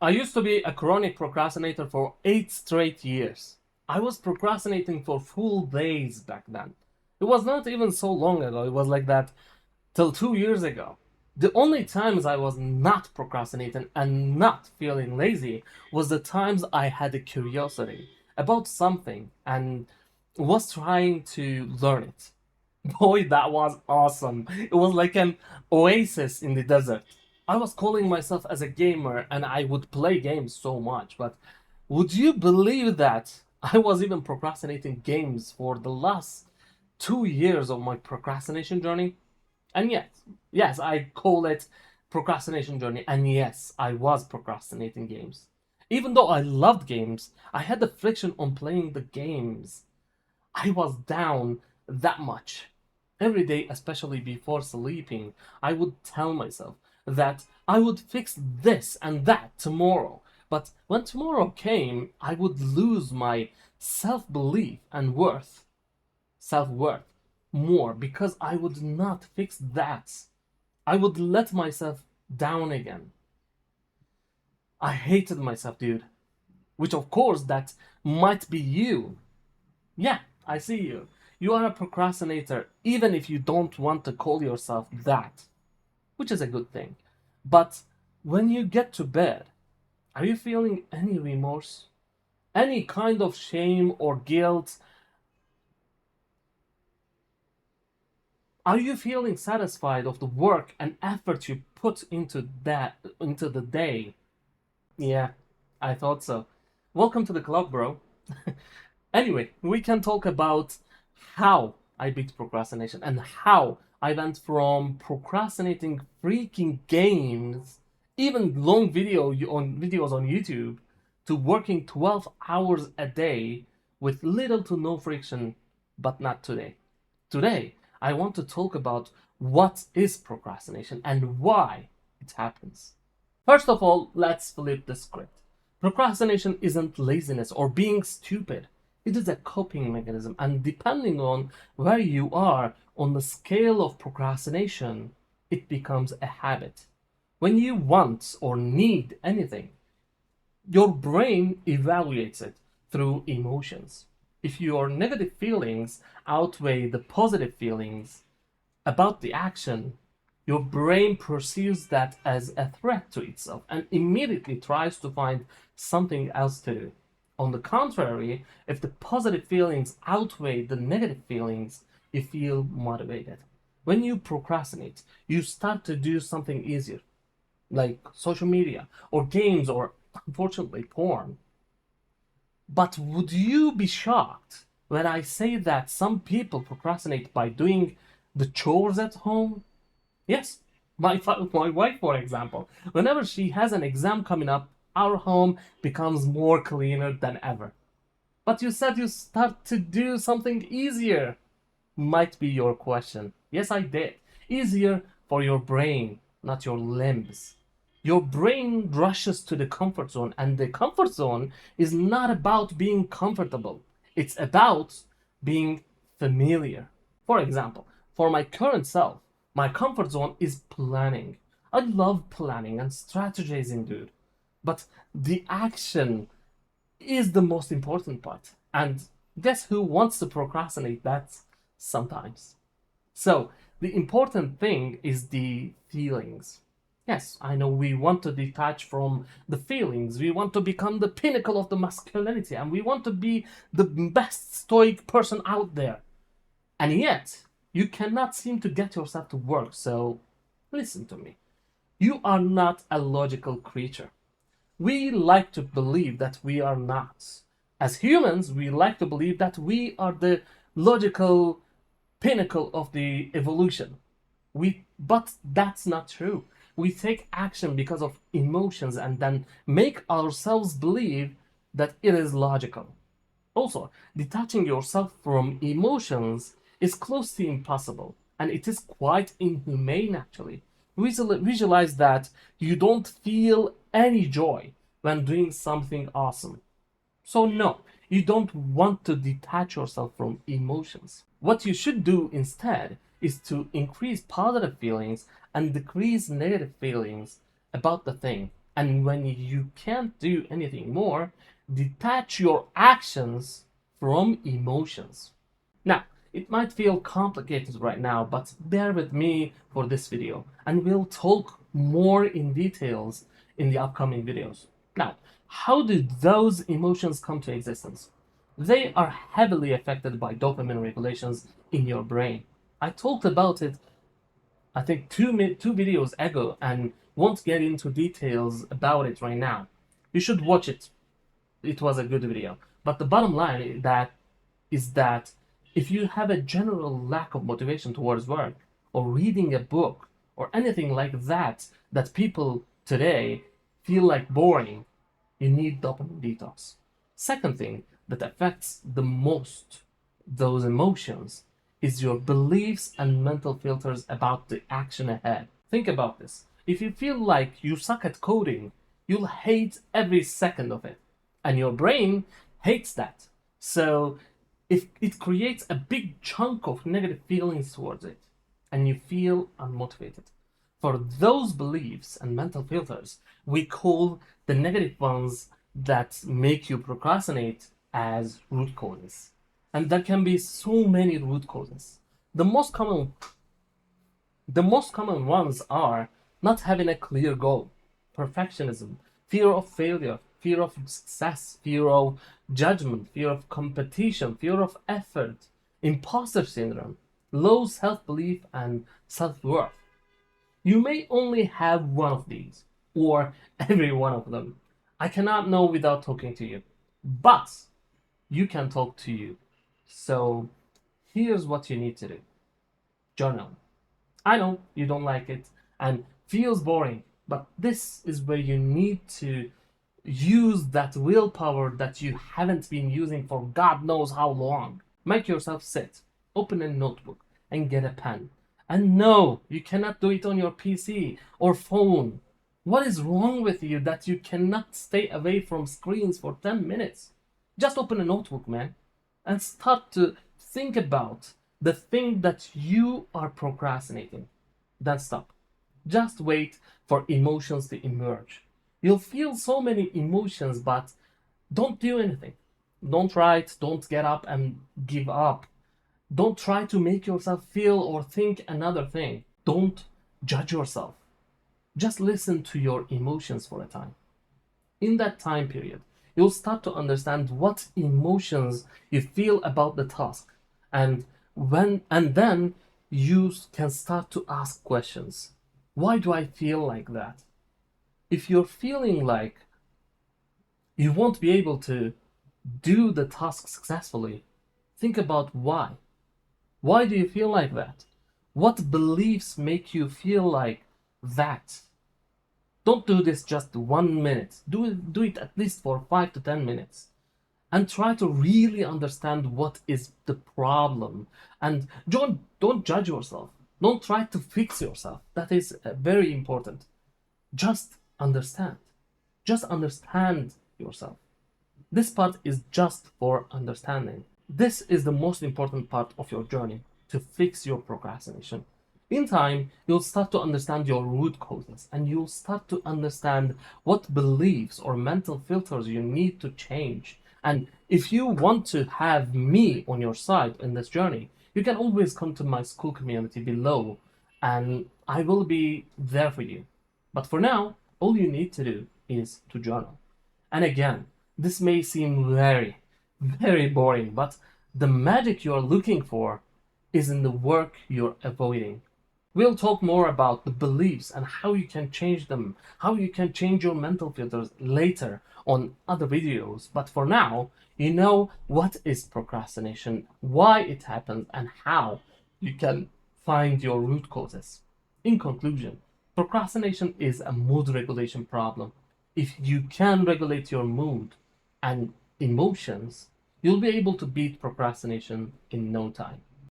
I used to be a chronic procrastinator for 8 straight years. I was procrastinating for full days back then. It was not even so long ago, it was like that till 2 years ago. The only times I was not procrastinating and not feeling lazy was the times I had a curiosity about something and was trying to learn it. Boy, that was awesome. It was like an oasis in the desert. I was calling myself as a gamer and I would play games so much, but would you believe that I was even procrastinating games for the last 2 years of my procrastination journey? And yes, I call it procrastination journey. And yes, I was procrastinating games. Even though I loved games, I had the friction on playing the games. I was down that much. Every day, especially before sleeping, I would tell myself that I would fix this and that tomorrow. But when tomorrow came, I would lose my self belief and self worth more because I would not fix that. I would let myself down again. I hated myself, dude. Which, of course, that might be you. Yeah, I see you. You are a procrastinator, even if you don't want to call yourself that, which is a good thing. But when you get to bed, are you feeling any remorse? Any kind of shame or guilt? Are you feeling satisfied of the work and effort you put into the day? Yeah, I thought so. Welcome to the club, bro. Anyway, we can talk about how I beat procrastination and how I went from procrastinating freaking games, even long videos on YouTube, to working 12 hours a day with little to no friction, but not today. Today, I want to talk about what is procrastination and why it happens. First of all, let's flip the script. Procrastination isn't laziness or being stupid. It is a coping mechanism, and depending on where you are on the scale of procrastination, it becomes a habit. When you want or need anything, your brain evaluates it through emotions. If your negative feelings outweigh the positive feelings about the action, your brain perceives that as a threat to itself and immediately tries to find something else to do. On the contrary, if the positive feelings outweigh the negative feelings, you feel motivated. When you procrastinate, you start to do something easier, like social media or games or, unfortunately, porn. But would you be shocked when I say that some people procrastinate by doing the chores at home? Yes, my wife, for example, whenever she has an exam coming up, our home becomes more cleaner than ever. But you said you start to do something easier. Might be your question. Yes, I did. Easier for your brain, not your limbs. Your brain rushes to the comfort zone, and the comfort zone is not about being comfortable, it's about being familiar. For example, for my current self, my comfort zone is planning. I love planning and strategizing, dude. But the action is the most important part. And guess who wants to procrastinate that sometimes? So, the important thing is the feelings. Yes, I know we want to detach from the feelings. We want to become the pinnacle of the masculinity and we want to be the best stoic person out there. And yet, you cannot seem to get yourself to work. So, listen to me. You are not a logical creature. We like to believe that we are not. As humans, we like to believe that we are the logical pinnacle of the evolution. But that's not true. We take action because of emotions and then make ourselves believe that it is logical. Also, detaching yourself from emotions is close to impossible, and it is quite inhumane actually. Visualize that you don't feel any joy when doing something awesome. So, no, you don't want to detach yourself from emotions. What you should do instead is to increase positive feelings and decrease negative feelings about the thing. And when you can't do anything more, detach your actions from emotions. Now, it might feel complicated right now, but bear with me for this video, and we'll talk more in details in the upcoming videos. Now, how do those emotions come to existence? They are heavily affected by dopamine regulations in your brain. I talked about it, I think, two videos ago, and won't get into details about it right now. You should watch it. It was a good video. But the bottom line is that if you have a general lack of motivation towards work or reading a book or anything like that that people today feel like boring, you need dopamine detox. Second thing that affects the most those emotions is your beliefs and mental filters about the action ahead. Think about this. If you feel like you suck at coding, you'll hate every second of it. And your brain hates that. So if it creates a big chunk of negative feelings towards it, and you feel unmotivated. For those beliefs and mental filters, we call the negative ones that make you procrastinate as root causes. And there can be so many root causes. The most common ones are not having a clear goal, perfectionism, fear of failure, fear of success, fear of judgment, fear of competition, fear of effort, imposter syndrome, low self-belief, and self-worth. You may only have one of these, or every one of them. I cannot know without talking to you, but you can talk to you. So here's what you need to do. Journal. I know you don't like it and feels boring, but this is where you need to use that willpower that you haven't been using for God knows how long. Make yourself sit, open a notebook, and get a pen. And no, you cannot do it on your PC or phone. What is wrong with you that you cannot stay away from screens for 10 minutes? Just open a notebook, man, and start to think about the thing that you are procrastinating. Then stop. Just wait for emotions to emerge. You'll feel so many emotions, but don't do anything. Don't write, don't get up and give up. Don't try to make yourself feel or think another thing. Don't judge yourself. Just listen to your emotions for a time. In that time period, you'll start to understand what emotions you feel about the task. And then you can start to ask questions. Why do I feel like that? If you're feeling like you won't be able to do the task successfully, think about why. Why do you feel like that? What beliefs make you feel like that? Don't do this just 1 minute. Do it at least for 5 to 10 minutes. And try to really understand what is the problem. And don't judge yourself. Don't try to fix yourself. That is very important. Just understand. Just understand yourself. This part is just for understanding. This is the most important part of your journey to fix your procrastination. In time, you'll start to understand your root causes and you'll start to understand what beliefs or mental filters you need to change. And if you want to have me on your side in this journey, you can always come to my school community below and I will be there for you. But for now, all you need to do is to journal. And again, this may seem very, very boring, but the magic you're looking for is in the work you're avoiding. We'll talk more about the beliefs and how you can change them, how you can change your mental filters later on other videos. But for now, you know what is procrastination, why it happens, and how you can find your root causes. In conclusion, procrastination is a mood regulation problem. If you can regulate your mood and emotions, you'll be able to beat procrastination in no time.